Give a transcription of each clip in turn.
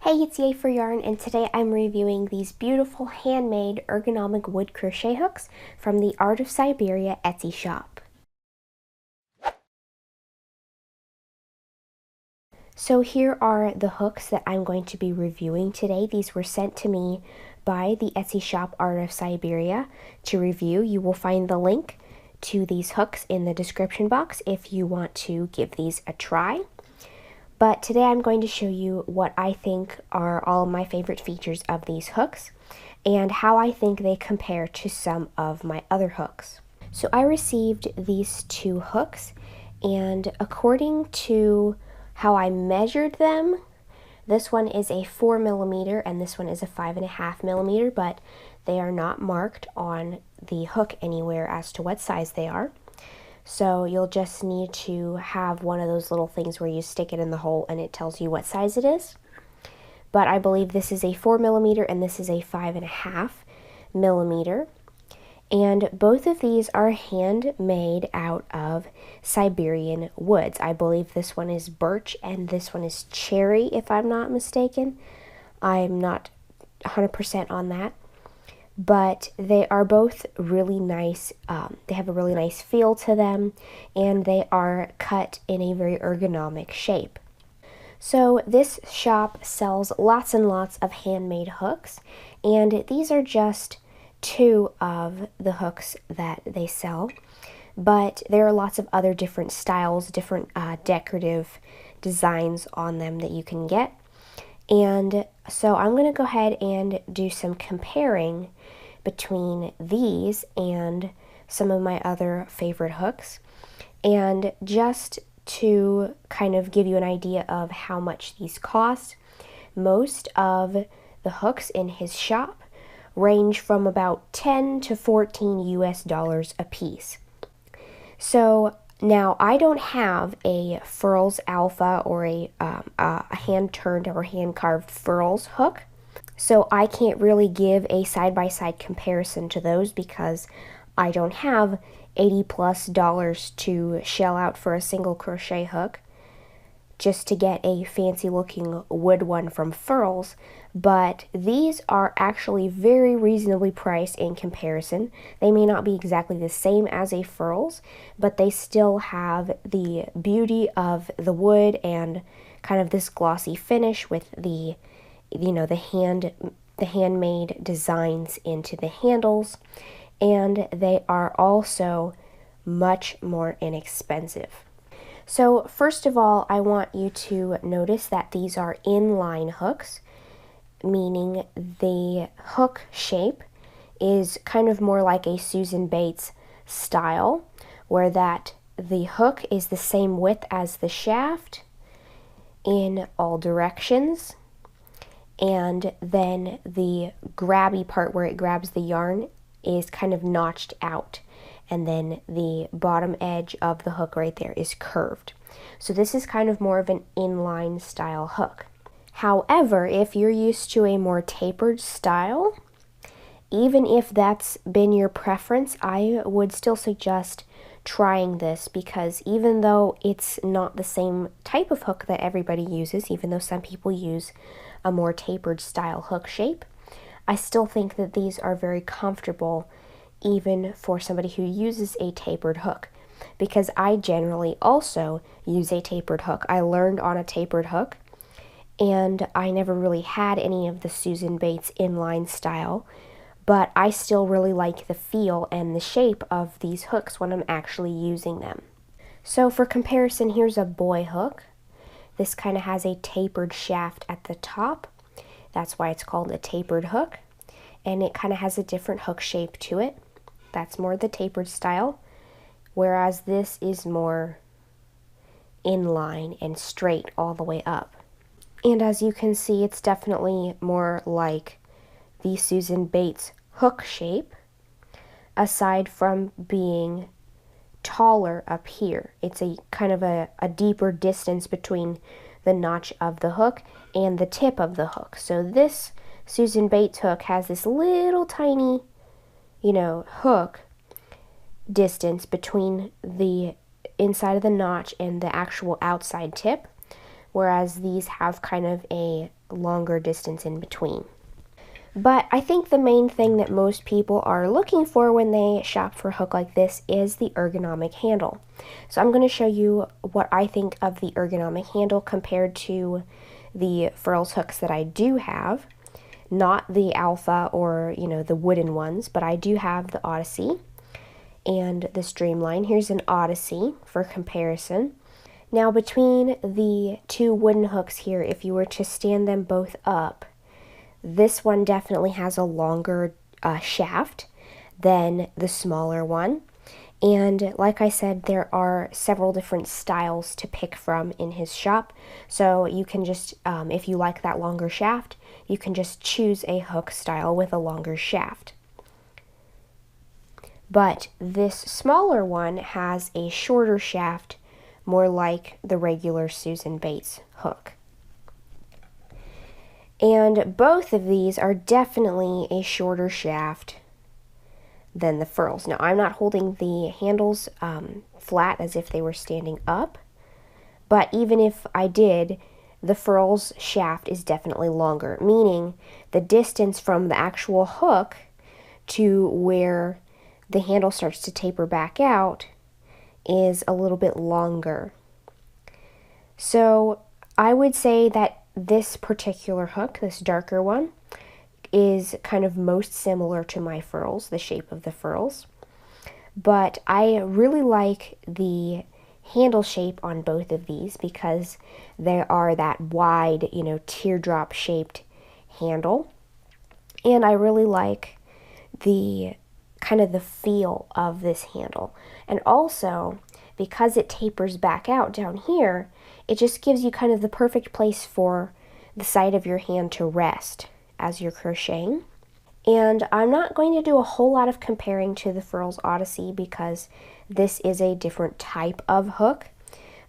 Hey, it's Yay for Yarn, and today I'm reviewing these beautiful handmade ergonomic wood crochet hooks from the Art of Siberia Etsy shop. So here are the hooks that I'm going to be reviewing today. These were sent to me by the Etsy shop Art of Siberia to review. You will find the link to these hooks in the description box if you want to give these a try. But today I'm going to show you what I think are all of my favorite features of these hooks and how I think they compare to some of my other hooks. So I received these two hooks, and according to how I measured them, this one is a 4mm and this one is a 5.5mm, but they are not marked on the hook anywhere as to what size they are. So you'll just need to have one of those little things where you stick it in the hole and it tells you what size it is. But I believe this is a 4mm and this is a 5.5mm. And both of these are handmade out of Siberian woods. I believe this one is birch and this one is cherry, if I'm not mistaken. I'm not 100% on that. But they are both really nice. They have a really nice feel to them, and they are cut in a very ergonomic shape. So this shop sells lots and lots of handmade hooks, and these are just two of the hooks that they sell. But there are lots of other different styles, different decorative designs on them that you can get. And so I'm going to go ahead and do some comparing between these and some of my other favorite hooks. And just to kind of give you an idea of how much these cost, most of the hooks in his shop range from about 10 to 14 US dollars a piece. So now, I don't have a Furls Alpha or a hand-turned or hand-carved Furls hook, so I can't really give a side-by-side comparison to those because I don't have $80+ to shell out for a single crochet hook just to get a fancy-looking wood one from Furls. But these are actually very reasonably priced in comparison. They may not be exactly the same as a Furls, but they still have the beauty of the wood and kind of this glossy finish with the, the handmade designs into the handles, and they are also much more inexpensive. So first of all, I want you to notice that these are inline hooks, meaning the hook shape is kind of more like a Susan Bates style, where that the hook is the same width as the shaft in all directions, and then the grabby part where it grabs the yarn is kind of notched out, and then the bottom edge of the hook right there is curved. So this is kind of more of an inline style hook. However, if you're used to a more tapered style, even if that's been your preference, I would still suggest trying this, because even though it's not the same type of hook that everybody uses, even though some people use a more tapered style hook shape, I still think that these are very comfortable even for somebody who uses a tapered hook, because I generally also use a tapered hook. I learned on a tapered hook, and I never really had any of the Susan Bates inline style, but I still really like the feel and the shape of these hooks when I'm actually using them. So for comparison, here's a boy hook. This kind of has a tapered shaft at the top. That's why it's called a tapered hook, and it kind of has a different hook shape to it. That's more the tapered style, whereas this is more inline and straight all the way up. And as you can see, it's definitely more like the Susan Bates hook shape, aside from being taller up here. It's a kind of a deeper distance between the notch of the hook and the tip of the hook. So this Susan Bates hook has this little tiny, hook distance between the inside of the notch and the actual outside tip, whereas these have kind of a longer distance in between. But I think the main thing that most people are looking for when they shop for a hook like this is the ergonomic handle. So I'm going to show you what I think of the ergonomic handle compared to the furls hooks that I do have. Not the Alpha or, the wooden ones, but I do have the Odyssey and the Streamline. Here's an Odyssey for comparison. Now between the two wooden hooks here, if you were to stand them both up, this one definitely has a longer shaft than the smaller one. And like I said, there are several different styles to pick from in his shop. So you can just, if you like that longer shaft, you can just choose a hook style with a longer shaft. But this smaller one has a shorter shaft, more like the regular Susan Bates hook. And both of these are definitely a shorter shaft than the furls. Now, I'm not holding the handles flat as if they were standing up, but even if I did, the furls shaft is definitely longer, meaning the distance from the actual hook to where the handle starts to taper back out is a little bit longer. So I would say that this particular hook, this darker one, is kind of most similar to my furls, the shape of the furls. But I really like the handle shape on both of these because they are that wide, teardrop shaped handle. And I really like the kind of the feel of this handle. And also, because it tapers back out down here, it just gives you kind of the perfect place for the side of your hand to rest as you're crocheting. And I'm not going to do a whole lot of comparing to the Furls Odyssey because this is a different type of hook,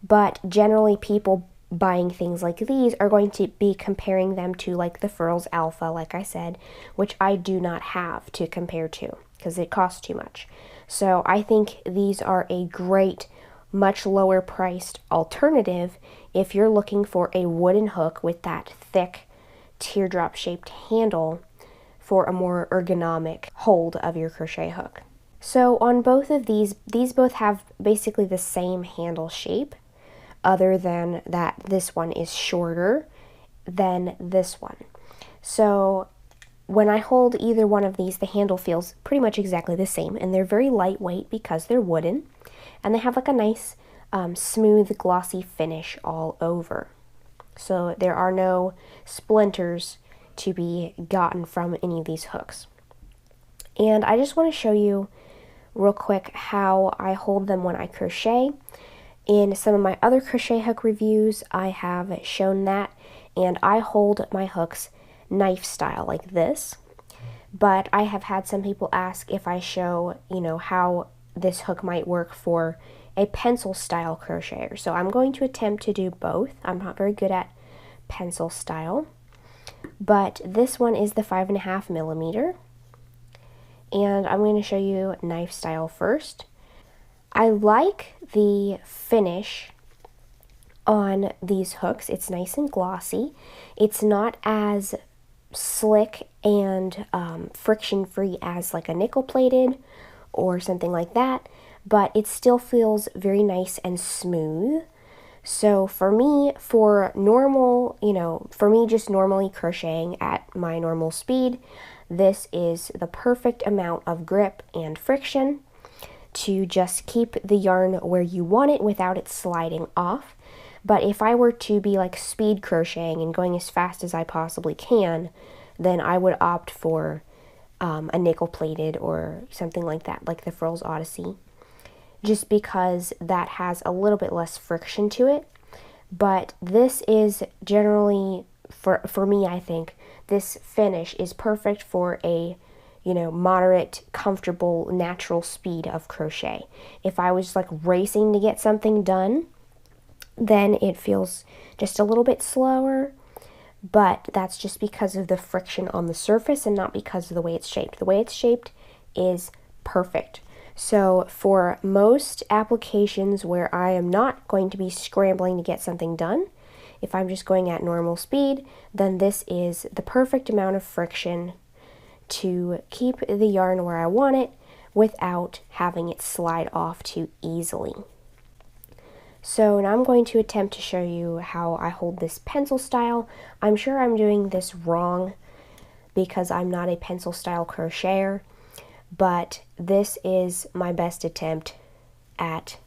but generally people buying things like these are going to be comparing them to like the Furls Alpha, like I said, which I do not have to compare to because it costs too much. So I think these are a great, much lower priced alternative if you're looking for a wooden hook with that thick teardrop shaped handle for a more ergonomic hold of your crochet hook. So on both of these both have basically the same handle shape, other than that this one is shorter than this one. So when I hold either one of these, the handle feels pretty much exactly the same, and they're very lightweight because they're wooden, and they have like a nice smooth glossy finish all over. So there are no splinters to be gotten from any of these hooks. And I just want to show you real quick how I hold them when I crochet. In some of my other crochet hook reviews, I have shown that, and I hold my hooks knife style like this. But I have had some people ask if I show, how this hook might work for a pencil style crocheter. So I'm going to attempt to do both. I'm not very good at pencil style, but this one is the 5.5 millimeter, and I'm going to show you knife style first. I like the finish on these hooks. It's nice and glossy. It's not as slick and friction free as like a nickel plated or something like that, but it still feels very nice and smooth. So for me, for normal, for me just normally crocheting at my normal speed, this is the perfect amount of grip and friction to just keep the yarn where you want it without it sliding off. But if I were to be like speed crocheting and going as fast as I possibly can, then I would opt for a nickel plated or something like that, like the Furls Odyssey, just because that has a little bit less friction to it. But this is generally, for me, I think, this finish is perfect for a, moderate, comfortable, natural speed of crochet. If I was like racing to get something done, then it feels just a little bit slower, but that's just because of the friction on the surface and not because of the way it's shaped. The way it's shaped is perfect. So for most applications where I am not going to be scrambling to get something done, if I'm just going at normal speed, then this is the perfect amount of friction to keep the yarn where I want it without having it slide off too easily. So now I'm going to attempt to show you how I hold this pencil style. I'm sure I'm doing this wrong because I'm not a pencil style crocheter, but this is my best attempt at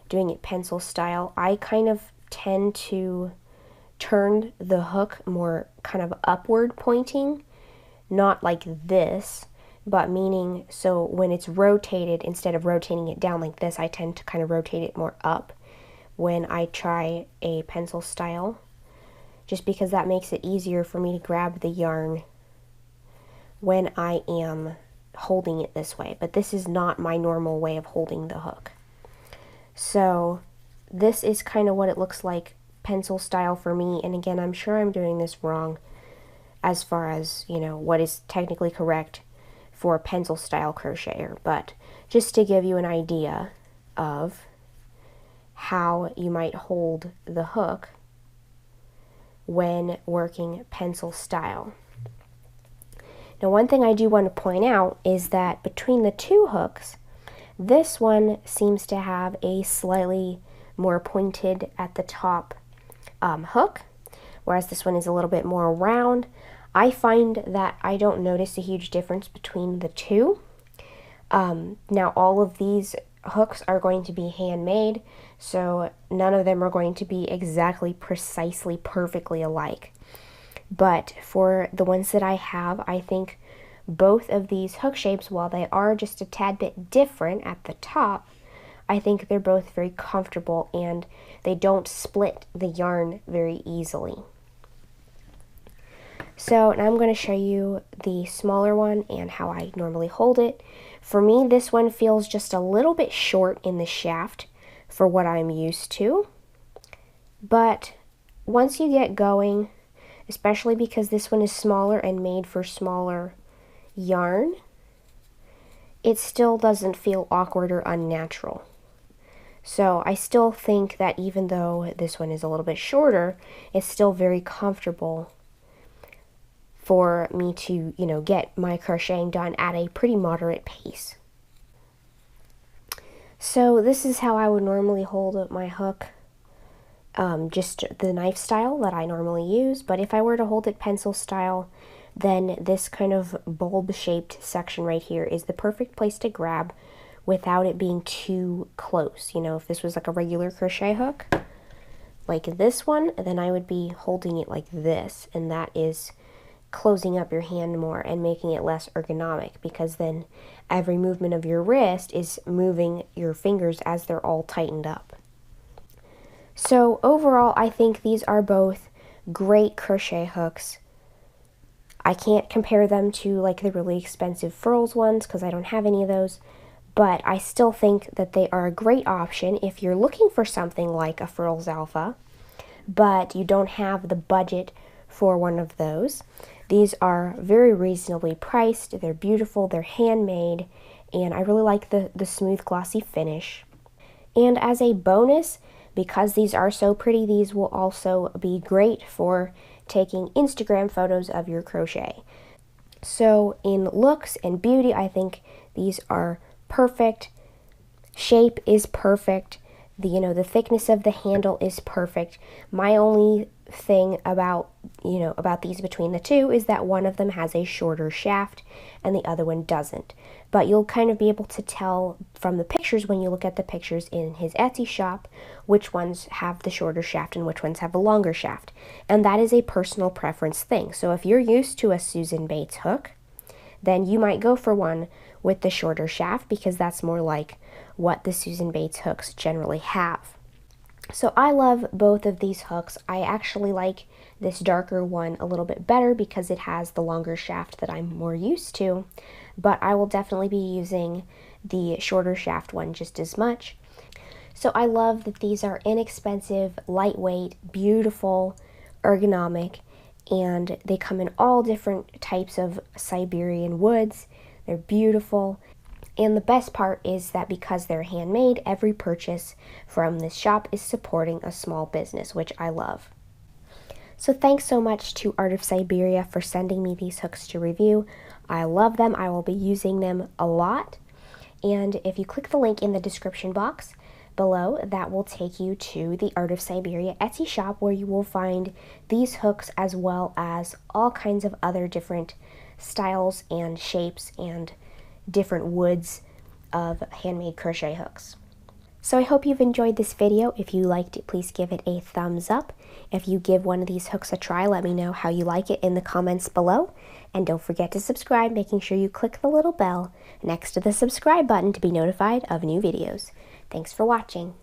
doing it pencil style. I kind of tend to turn the hook more kind of upward pointing, not like this, but meaning so when it's rotated, instead of rotating it down like this, I tend to kind of rotate it more up when I try a pencil style, just because that makes it easier for me to grab the yarn when I am holding it this way. But this is not my normal way of holding the hook. So this is kind of what it looks like pencil style for me. And again, I'm sure I'm doing this wrong as far as, you know, what is technically correct for a pencil style crocheter, but just to give you an idea of how you might hold the hook when working pencil style. Now, one thing I do want to point out is that between the two hooks, this one seems to have a slightly more pointed at the top hook, whereas this one is a little bit more round. I find that I don't notice a huge difference between the two. Now, all of these hooks are going to be handmade, so none of them are going to be exactly precisely perfectly alike. But for the ones that I have, I think both of these hook shapes, while they are just a tad bit different at the top, I think they're both very comfortable and they don't split the yarn very easily. So now I'm going to show you the smaller one and how I normally hold it. For me, this one feels just a little bit short in the shaft for what I'm used to. But once you get going, especially because this one is smaller and made for smaller yarn, it still doesn't feel awkward or unnatural. So I still think that even though this one is a little bit shorter, it's still very comfortable for me to, you know, get my crocheting done at a pretty moderate pace. So this is how I would normally hold my hook, just the knife style that I normally use. But if I were to hold it pencil style, then this kind of bulb-shaped section right here is the perfect place to grab without it being too close. You know, if this was like a regular crochet hook, like this one, then I would be holding it like this, and that is closing up your hand more and making it less ergonomic, because then every movement of your wrist is moving your fingers as they're all tightened up. So overall, I think these are both great crochet hooks. I can't compare them to like the really expensive furls ones because I don't have any of those, but I still think that they are a great option if you're looking for something like a furls alpha, but you don't have the budget for one of those. These are very reasonably priced, they're beautiful, they're handmade, and I really like the smooth glossy finish. And as a bonus, because these are so pretty, these will also be great for taking Instagram photos of your crochet. So in looks and beauty, I think these are perfect. Shape is perfect. The thickness of the handle is perfect. My only thing about these between the two is that one of them has a shorter shaft and the other one doesn't. But you'll kind of be able to tell from the pictures when you look at the pictures in his Etsy shop which ones have the shorter shaft and which ones have a longer shaft. And that is a personal preference thing. So if you're used to a Susan Bates hook, then you might go for one with the shorter shaft because that's more like what the Susan Bates hooks generally have. So I love both of these hooks. I actually like this darker one a little bit better because it has the longer shaft that I'm more used to, but I will definitely be using the shorter shaft one just as much. So I love that these are inexpensive, lightweight, beautiful, ergonomic, and they come in all different types of Siberian woods. They're beautiful. And the best part is that because they're handmade, every purchase from this shop is supporting a small business, which I love. So thanks so much to Art of Siberia for sending me these hooks to review. I love them. I will be using them a lot. And if you click the link in the description box below, that will take you to the Art of Siberia Etsy shop, where you will find these hooks as well as all kinds of other different styles and shapes and different woods of handmade crochet hooks. So I hope you've enjoyed this video. If you liked it, please give it a thumbs up. If you give one of these hooks a try, let me know how you like it in the comments below. And don't forget to subscribe, making sure you click the little bell next to the subscribe button to be notified of new videos. Thanks for watching.